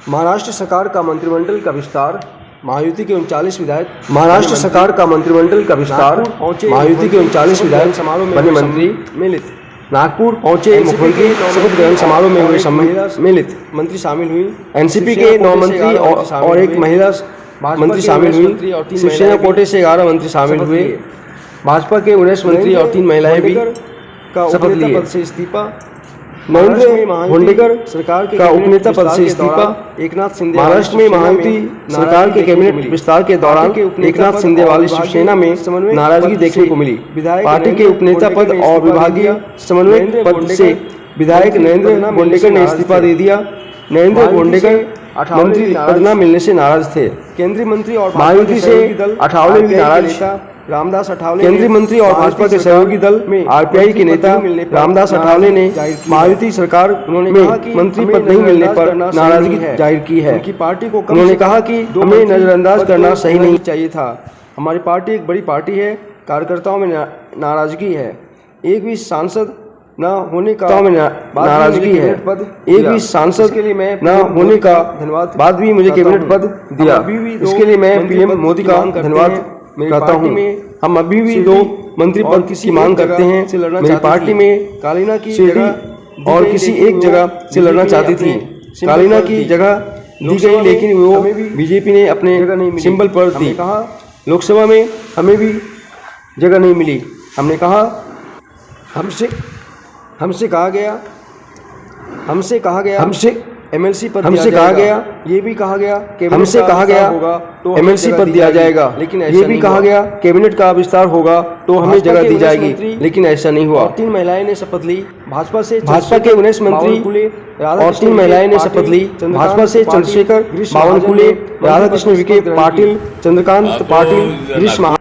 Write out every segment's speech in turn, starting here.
महाराष्ट्र सरकार का मंत्रिमंडल का विस्तार, महायुति के 39 विधायक। महाराष्ट्र सरकार का मंत्रिमंडल का विस्तार, महायुति के 39 विधायक समारोह में बने मंत्री मिलित। नागपुर पहुंचे मुख्यमंत्री, शपथ ग्रहण समारोह में हुए सम्मिलित मंत्री शामिल हुई। एनसीपी के 9 मंत्री और एक महिला मंत्री शामिल हुई। शिवसेना कोटे से 11 मंत्री शामिल हुए। भाजपा के 19 मंत्री और 3 महिलाएं भी शपथ लिए। पद से इस्तीफा, नरेंद्र भोंडेकर सरकार का उपनेता पद से इस्तीफा। एकनाथ सिंधे महाराष्ट्र में महायुति सरकार के कैबिनेट विस्तार के दौरान एकनाथ सिंधे वाली शिवसेना में नाराजगी देखने को मिली। पार्टी के उपनेता पद और विभागीय समन्वयक पद से विधायक नरेंद्र भोंडेकर ने इस्तीफा दे दिया। नरेंद्र भोंडेकर मंत्री पद न मिलने से नाराज थे। केंद्रीय मंत्री और महायुति से अठावले भी नाराज। रामदास अठावले, केंद्रीय मंत्री और भाजपा के सहयोगी दल में आरपीआई के नेता रामदास अठावले ने महायुति सरकार में मंत्री पद नहीं मिलने पर नाराजगी जाहिर की है। उन्होंने कहा कि हमें नजरअंदाज करना सही नहीं चाहिए था। हमारी पार्टी एक बड़ी पार्टी है, कार्यकर्ताओं में नाराजगी है। एक भी सांसद न होने का नाराजगी है। एक भी सांसद के लिए मैं न होने का धन्यवाद बाद भी मुझे कैबिनेट पद दिया, इसके लिए मैं पीएम मोदी का धन्यवाद कहता हूँ। हम अभी भी 2 मंत्री पद की मांग करते हैं। मेरी पार्टी में कालीना की जगह और किसी एक जगह से लड़ना चाहती थी। कालीना की जगह दी गई, लेकिन वो बीजेपी ने अपने सिंबल पर दी। लोकसभा में हमें भी जगह नहीं मिली। हमने कहा, हमसे कहा गया एमएलसी पद हमसे कहा गया, ये भी कहा गया हमसे कहा गया होगा तो एमएलसी पद दिया जाएगा, लेकिन ये भी कहा गया कैबिनेट का विस्तार होगा तो हमें जगह दी जाएगी, लेकिन ऐसा नहीं हुआ। 3 महिलाएं ने शपथ ली। भाजपा के 19 मंत्री और 3 महिलाएं ने शपथ ली। भाजपा से चंद्रशेखर बावनकुले, राधाकृष्ण विखे पाटिल, चंद्रकांत पाटिल, गिरीश महा।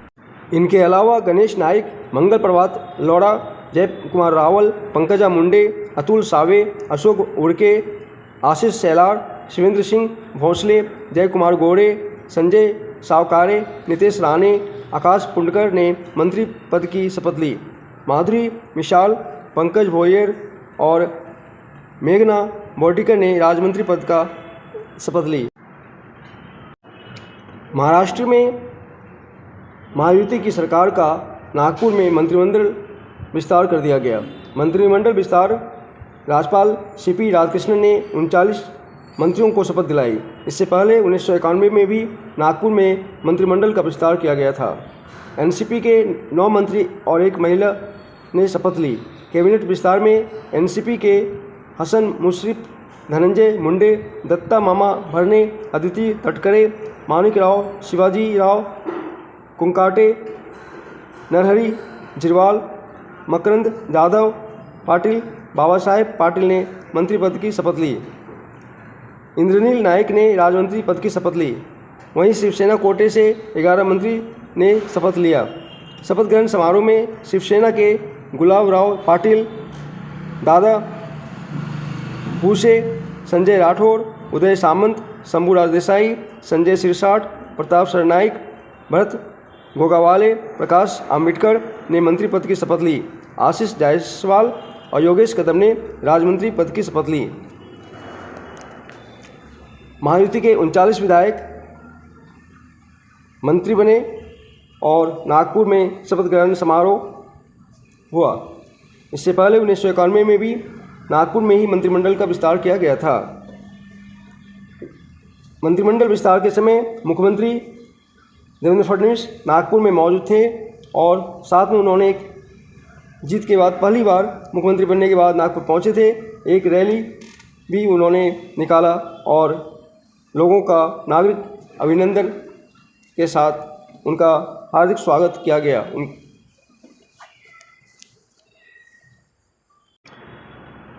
इनके अलावा गणेश नाइक, मंगल प्रभात लौड़ा, जय कुमार रावल, पंकजा मुंडे, अतुल सावे, अशोक उड़के, आशीष सैलार, शिवेंद्र सिंह भोसले, जय कुमार गोड़े, संजय सावकारे, नितेश राणे, आकाश पुंडकर ने मंत्री पद की शपथ ली। माधुरी मिशाल, पंकज भोयर और मेघना बोर्डीकर ने राजमंत्री पद का शपथ ली। महाराष्ट्र में महायुति की सरकार का नागपुर में मंत्रिमंडल विस्तार कर दिया गया। मंत्रिमंडल विस्तार राज्यपाल सीपी राधाकृष्णन ने 39 मंत्रियों को शपथ दिलाई। इससे पहले 1991 में भी नागपुर में मंत्रिमंडल का विस्तार किया गया था। एनसीपी के 9 मंत्री और एक महिला ने शपथ ली। कैबिनेट विस्तार में एनसीपी के हसन मुश्रीफ, धनंजय मुंडे, दत्ता मामा भरने, अदिति तटकरे, माणिक राव, शिवाजी राव कुंकाटे, नरहरी झिरवाल, मकरंद जाधव पाटिल, बाबा साहेब पाटिल ने मंत्री पद की शपथ ली। इंद्रनील नायक ने राजमंत्री पद की शपथ ली। वहीं शिवसेना कोटे से 11 मंत्री ने शपथ लिया। शपथ ग्रहण समारोह में शिवसेना के गुलाब राव पाटिल, दादा भूसे, संजय राठौर, उदय सामंत, शंभूराज देसाई, संजय सिरसाट, प्रताप सरनाइक, भरत गोगावाले, प्रकाश आम्बेडकर ने मंत्री पद की शपथ ली। आशीष जायसवाल और योगेश कदम ने राजमंत्री पद की शपथ ली। महायुति के 39 विधायक मंत्री बने और नागपुर में शपथ ग्रहण समारोह हुआ। इससे पहले 1991 में भी नागपुर में ही मंत्रिमंडल का विस्तार किया गया था। मंत्रिमंडल विस्तार के समय मुख्यमंत्री देवेंद्र फडणवीस नागपुर में मौजूद थे और साथ में उन्होंने जीत के बाद पहली बार मुख्यमंत्री बनने के बाद नागपुर पहुंचे थे। एक रैली भी उन्होंने निकाला और लोगों का नागरिक अभिनंदन के साथ उनका हार्दिक स्वागत किया गया।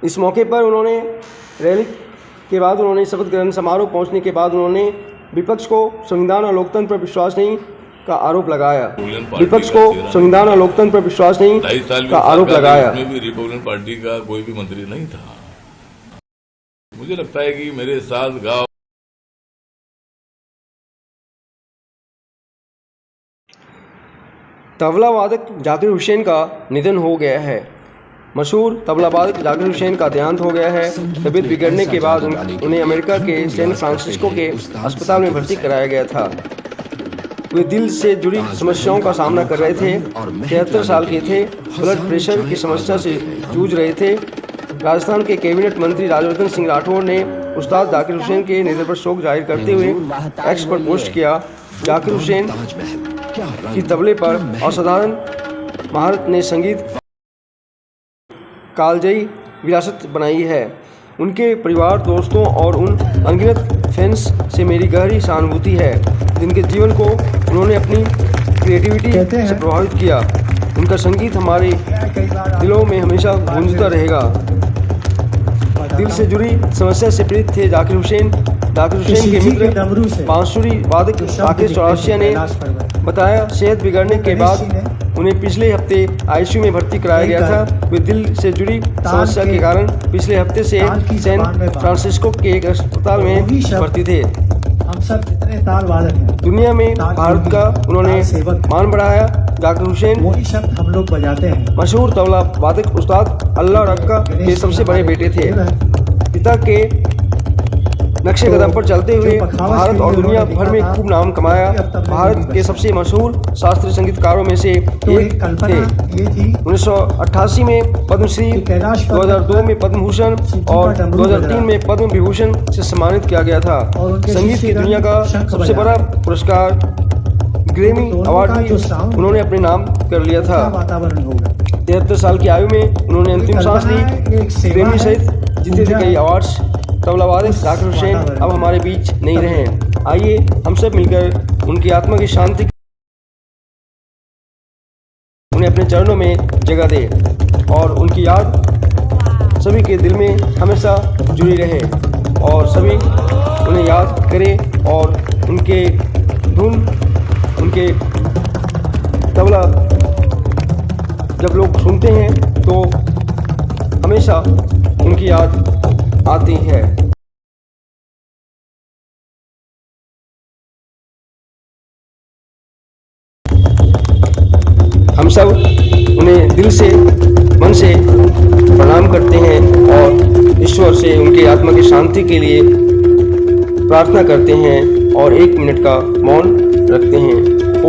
इस मौके पर उन्होंने रैली के बाद उन्होंने शपथ ग्रहण समारोह पहुंचने के बाद उन्होंने विपक्ष को संविधान और लोकतंत्र पर विश्वास नहीं का आरोप लगाया। विपक्ष को संविधान और लोकतंत्र पर विश्वास नहीं का आरोप लगाया। इसमें भी रिपब्लिकन पार्टी का कोई भी मंत्री नहीं था। मुझे लगता है कि मेरे साथ गांव तबला वादक जाकिर हुसैन का निधन हो गया है। मशहूर तबलाबाज जाकिर हुसैन का देहांत हो गया है। तबीयत बिगड़ने के बाद उन्हें अमेरिका के सैन फ्रांसिस्को के अस्पताल में भर्ती कराया गया था। वे दिल से जुड़ी समस्याओं का सामना कर रहे थे। 73 साल के थे। ब्लड प्रेशर की समस्या से जूझ रहे थे। राजस्थान के कैबिनेट मंत्री राज्यवर्धन सिंह राठौड़ ने उस्ताद जाकिर हुसैन के निधन पर शोक जाहिर करते हुए एक्स पर पोस्ट किया। जाकिर हुसैन की तबले पर असाधारण महारत ने संगीत कालजयी विरासत बनाई है। उनके परिवार, दोस्तों और उन अनगिनत फैंस से मेरी गहरी सहानुभूति है जिनके जीवन को उन्होंने अपनी क्रिएटिविटी से प्रभावित किया। उनका संगीत हमारे दिलों में हमेशा गूंजता रहेगा। दिल से जुड़ी समस्या से पीड़ित थे जाकिर हुसैन। जाकिर हुसैन के मित्र बांसुरी वादक राकेश चौरसिया ने बताया, सेहत बिगड़ने के बाद उन्हें पिछले हफ्ते आईसीयू में भर्ती कराया गया था। वे दिल से जुड़ी समस्या के कारण पिछले हफ्ते से सैन फ्रांसिस्को के एक अस्पताल में भर्ती थे। हम सब जितने ताल वादक हैं, दुनिया में भारत का उन्होंने मान बढ़ाया। जाकिर हुसैन वही शब्द हम लोग बजाते हैं। मशहूर तबला वादक उस्ताद अल्लाह रक्का के सबसे बड़े बेटे थे। पिता के नक्शे कदम पर चलते हुए भारत और दुनिया भर में खूब नाम कमाया। भारत के सबसे मशहूर शास्त्रीय संगीतकारों में से एक थे। 1988 में पद्मश्री, 2002 में पद्म भूषण और 2003 में पद्म विभूषण से सम्मानित किया गया था। संगीत की दुनिया का सबसे बड़ा पुरस्कार ग्रैमी अवार्ड भी उन्होंने अपने नाम कर लिया था। 73 साल की आयु में उन्होंने अंतिम सांस ली। ग्रैमी सहित जीते थे कई अवार्ड्स। तबला वादक जाकिर हुसैन अब हमारे बीच नहीं रहे। आइए हम सब मिलकर उनकी आत्मा की शांति, उन्हें अपने चरणों में जगह दें और उनकी याद सभी के दिल में हमेशा जुड़ी रहे और सभी उन्हें याद करें और उनके धुन, उनके तबला जब लोग सुनते हैं तो हमेशा उनकी याद आती है। हम सब उन्हें दिल से, मन से प्रणाम करते हैं और ईश्वर से उनकी आत्मा की शांति के लिए प्रार्थना करते हैं और 1 मिनट का मौन रखते हैं।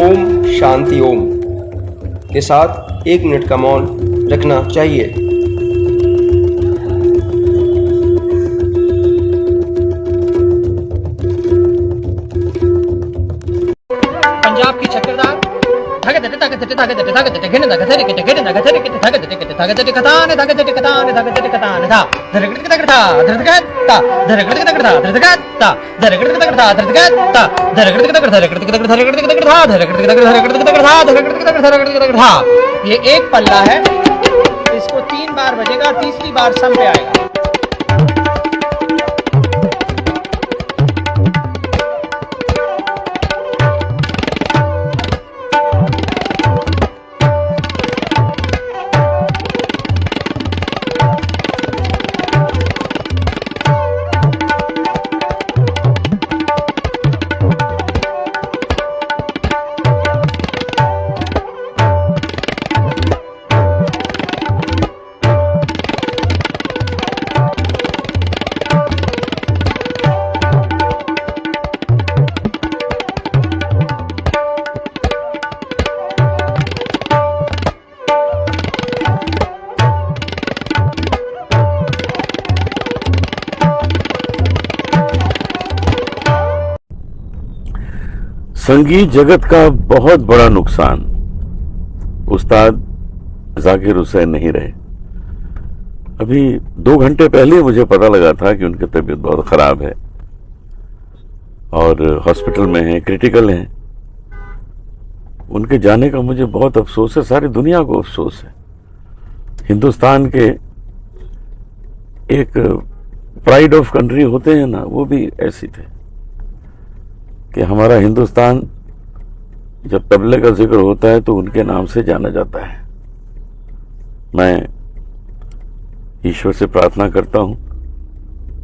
ओम शांति ओम के साथ 1 मिनट का मौन रखना चाहिए। पंजाब की चक्करदार ये एक पल्ला है, इसको 3 बार बजेगा, तीसरी बार सम पे आएगा। संगीत जगत का बहुत बड़ा नुकसान, उस्ताद जाकिर हुसैन नहीं रहे। अभी 2 घंटे पहले मुझे पता लगा था कि उनकी तबीयत बहुत खराब है और हॉस्पिटल में है, क्रिटिकल हैं। उनके जाने का मुझे बहुत अफसोस है, सारी दुनिया को अफसोस है। हिंदुस्तान के एक प्राइड ऑफ कंट्री होते हैं ना, वो भी ऐसी थे कि हमारा हिंदुस्तान जब तबले का जिक्र होता है तो उनके नाम से जाना जाता है। मैं ईश्वर से प्रार्थना करता हूं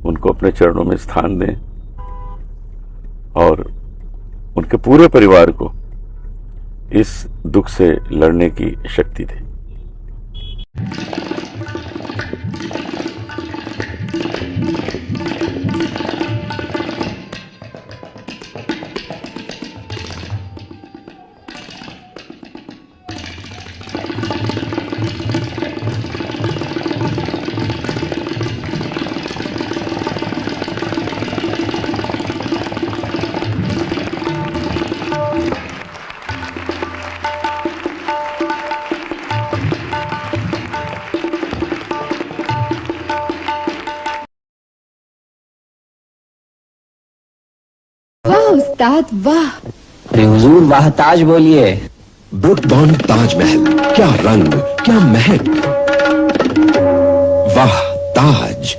उनको अपने चरणों में स्थान दें और उनके पूरे परिवार को इस दुख से लड़ने की शक्ति दें। उस्ताद वाह। हुजूर वाह ताज बोलिए। ब्रुक बॉन्ड ताजमहल, क्या रंग, क्या महक, वाह ताज।